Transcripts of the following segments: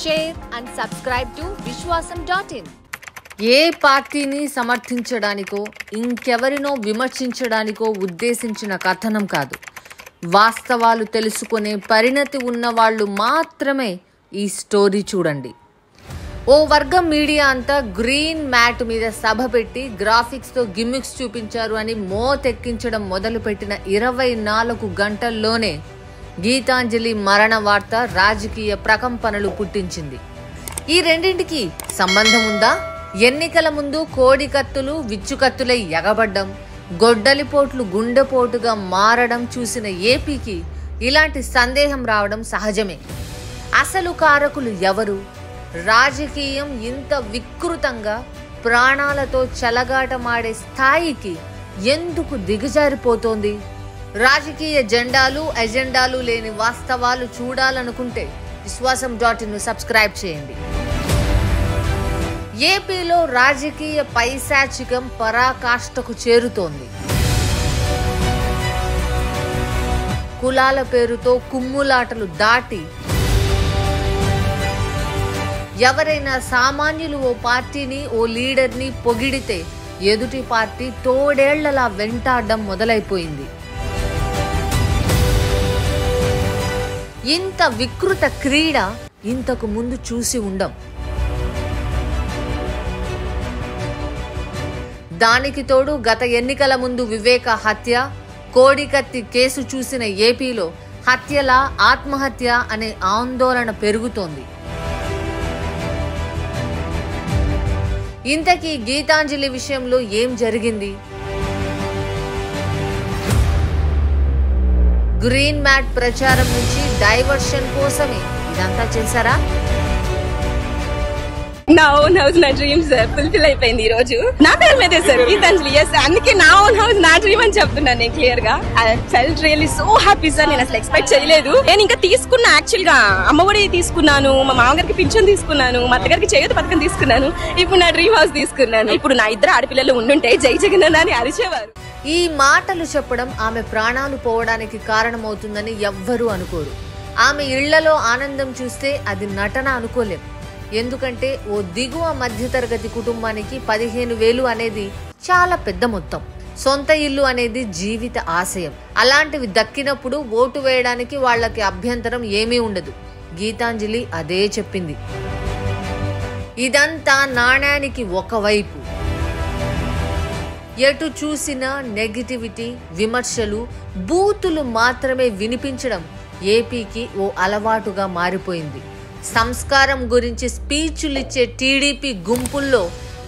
share and subscribe to Vishwasam.in. ఏ పార్టీని సమర్థించడానికో ఇంకెవరినో విమర్శించడానికో ఉద్దేశించిన కథనం కాదు. వాస్తవాలు తెలుసుకునే పరిణతి ఉన్న వాళ్ళు మాత్రమే ఈ స్టోరీ చూడండి. ఓ వర్గం మీడియా అంతా గ్రీన్ మ్యాట్ మీద సభ పెట్టి గ్రాఫిక్స్తో గిమ్మిక్స్ చూపించారు అని మోతెక్కించడం మొదలుపెట్టిన 24 గంటల్లోనే గీతాంజలి మరణ వార్త రాజకీయ ప్రకంపనలు పుట్టించింది. ఈ రెండింటికి సంబంధం ఉందా? ఎన్నికల ముందు కోడికత్తులు విచ్చుకత్తులై ఎగబడ్డం, గొడ్డలిపోట్లు గుండెపోటుగా మారడం చూసిన ఏపీకి ఇలాంటి సందేహం రావడం సహజమే. అసలు కారకులు ఎవరు? రాజకీయం ఇంత వికృతంగా ప్రాణాలతో చెలగాటమాడే స్థాయికి ఎందుకు దిగజారిపోతోంది? రాజకీయ జెండాలు ఎజెండాలు లేని వాస్తవాలు చూడాలనుకుంటే విశ్వాసం.in సబ్స్క్రైబ్ చేయండి. ఏపీలో రాజకీయ పైశాచికం పరాకాష్ఠకు చేరుతోంది. కులాల పేరుతో కుమ్ములాటలు దాటి ఎవరైనా సామాన్యులు ఓ పార్టీని ఓ లీడర్ని పొగిడితే ఎదుటి పార్టీ తోడేళ్లలా వెంటాడడం మొదలైపోయింది. ఇంత వికృత క్రీడ ఇంతకు ముందు చూసి ఉండం. దానికి తోడు గత ఎన్నికల ముందు వివేక హత్య, కోడికత్తి కేసు చూసిన ఏపీలో హత్యల ఆత్మహత్య అనే ఆందోళన పెరుగుతోంది. ఇంతకీ గీతాంజలి విషయంలో ఏం జరిగింది? గ్రీన్ మ్యాట్ ప్రచారం నుంచి డైవర్షన్ కోసమే ఇదంతా చేశారా? నా ఓన్ హౌస్ నా డ్రీమ్స్ ఫుల్ఫిల్ అయిపోయింది. ఈ రోజు నా పేరు మీదే సార్ గీతాంజలి. అందుకే నా ఓన్ హౌస్ నా డ్రీమ్ అని చెప్తున్నాను నేను క్లియర్ గా. I felt really so happy sir. నేను అసలు ఎక్స్పెక్ట్ చేయలేదు. నేను ఇంకా తీసుకున్నా, యాక్చువల్ గా అమ్మఒడి తీసుకున్నాను, మా మామగారికి పింఛన్ తీసుకున్నాను, మా అత్తగారికి చేయూత పథకం తీసుకున్నాను, ఇప్పుడు నా డ్రీమ్ హౌస్ తీసుకున్నాను. ఇప్పుడు నా ఇద్దరు ఆడపిల్లలు ఉండుంటే జై జగన్ అని అరిచేవారు. ఈ మాటలు చెప్పడం ఆమె ప్రాణాలు పోవడానికి కారణమవుతుందని ఎవ్వరూ అనుకోరు. ఆమె ఇళ్లలో ఆనందం చూస్తే అది నటన అనుకోలేం. ఎందుకంటే ఓ దిగువ మధ్యతరగతి కుటుంబానికి 15,000 అనేది చాలా పెద్ద మొత్తం. సొంత ఇల్లు అనేది జీవిత ఆశయం. అలాంటివి దక్కినప్పుడు ఓటు వేయడానికి వాళ్ళకి అభ్యంతరం ఏమీ ఉండదు. గీతాంజలి అదే చెప్పింది. ఇదంతా నాణ్యానికి ఒకవైపు. ఎటు చూసినా నెగిటివిటీ, విమర్శలు, బూతులు మాత్రమే వినిపించడం ఏపీకి ఓ అలవాటుగా మారిపోయింది. సంస్కారం గురించి స్పీచ్లిచ్చే టీడీపీ గుంపుల్లో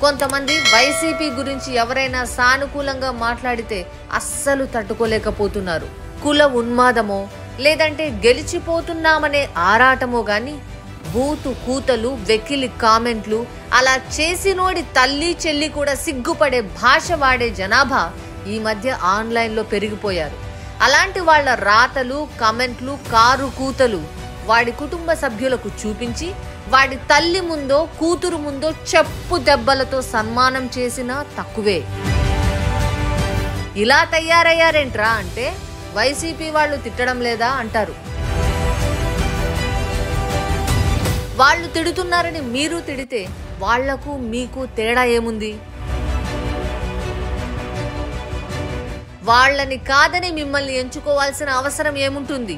కొంతమంది వైసీపీ గురించి ఎవరైనా సానుకూలంగా మాట్లాడితే అస్సలు తట్టుకోలేకపోతున్నారు. కుల ఉన్మాదమో లేదంటే గెలిచిపోతున్నామనే ఆరాటమో గాని బూతు కూతలు, వెకిలి కామెంట్లు, అలా చేసినోడి తల్లి చెల్లి కూడా సిగ్గుపడే భాష వాడే జనాభా ఈ మధ్య ఆన్లైన్లో పెరిగిపోయారు. అలాంటి వాళ్ళ రాతలు, కమెంట్లు, కారు కూతలు వాడి కుటుంబ సభ్యులకు చూపించి వాడి తల్లి ముందో కూతురు ముందో చెప్పు దెబ్బలతో సన్మానం చేసినా తక్కువే. ఇలా తయారయ్యారేంట్రా అంటే వైసీపీ వాళ్ళు తిట్టడం లేదా అంటారు. వాళ్ళు తిడుతున్నారని మీరు తిడితే వాళ్లకు మీకు తేడా ఏముంది? వాళ్ళని కాదని మిమ్మల్ని ఎంచుకోవాల్సిన అవసరం ఏముంటుంది?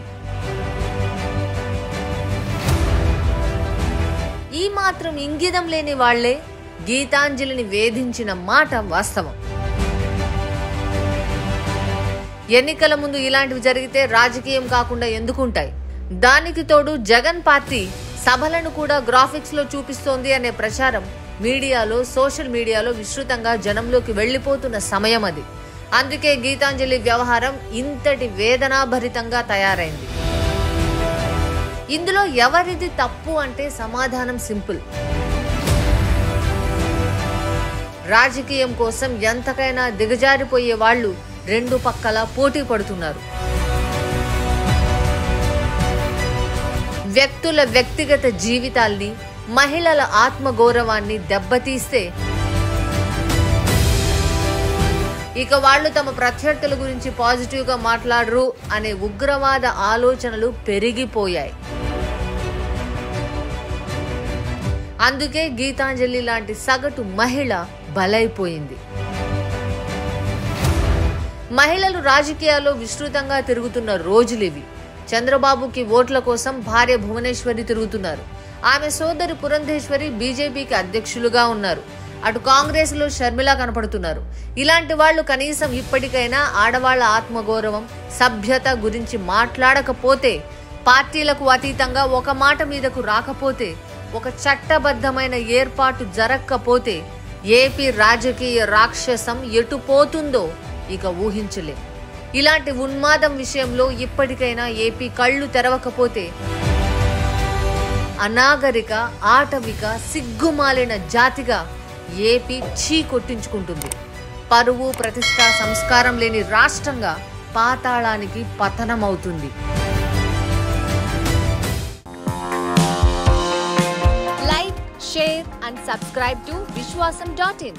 ఈ మాత్రం ఇంగితం లేని వాళ్లే గీతాంజలిని వేధించిన మాట వాస్తవం. ఎన్నికల ముందు ఇలాంటివి జరిగితే రాజకీయం కాకుండా ఎందుకుంటాయి? దానికి తోడు జగన్ పార్టీ సభలను కూడా గ్రాఫిక్స్ లో చూపిస్తోంది అనే ప్రచారం మీడియాలో, సోషల్ మీడియాలో విస్తృతంగా జనంలోకి వెళ్లిపోతున్న సమయం అది. అందుకే గీతాంజలి వ్యవహారం ఇంతటి వేదనాభరితంగా తయారైంది. ఇందులో ఎవరిది తప్పు అంటే సమాధానం సింపుల్. రాజకీయం కోసం ఎంతకైనా దిగజారిపోయే వాళ్ళు రెండు పక్కల పోటీ పడుతున్నారు. వ్యక్తుల వ్యక్తిగత జీవితాల్ని, మహిళల ఆత్మగౌరవాన్ని దెబ్బతీస్తే ఇక వాళ్ళు తమ ప్రత్యర్థుల గురించి పాజిటివ్గా మాట్లాడరు అనే ఉగ్రవాద ఆలోచనలు పెరిగిపోయాయి. అందుకే గీతాంజలి లాంటి సగటు మహిళ బలైపోయింది. మహిళలు రాజకీయాల్లో విస్తృతంగా తిరుగుతున్న రోజులివి. చంద్రబాబుకి ఓట్ల కోసం భార్య భువనేశ్వరి తిరుగుతున్నారు. ఆమె సోదరి పురంధేశ్వరి బీజేపీకి అధ్యక్షులుగా ఉన్నారు. అటు కాంగ్రెస్ లో షర్మిల కనపడుతున్నారు. ఇలాంటి వాళ్ళు కనీసం ఇప్పటికైనా ఆడవాళ్ల ఆత్మగౌరవం, సభ్యత గురించి మాట్లాడకపోతే, పార్టీలకు అతీతంగా ఒక మాట మీదకు రాకపోతే, ఒక చట్టబద్ధమైన ఏర్పాటు జరగకపోతే ఏపీ రాజకీయ రాక్షసం ఎటు పోతుందో ఇక ఊహించలేం. ఇలాంటి ఉన్మాదం విషయంలో ఇప్పటికైనా ఏపీ కళ్ళు తెరవకపోతే అనాగరిక, ఆటవిక, సిగ్గుమాలిన జాతిగా ఏపీ చీ కొట్టించుకుంటుంది. పరువు, ప్రతిష్ట, సంస్కారం లేని రాష్ట్రంగా పాతాళానికి పతనమవుతుంది. Like, share and subscribe to Vishwasam.in.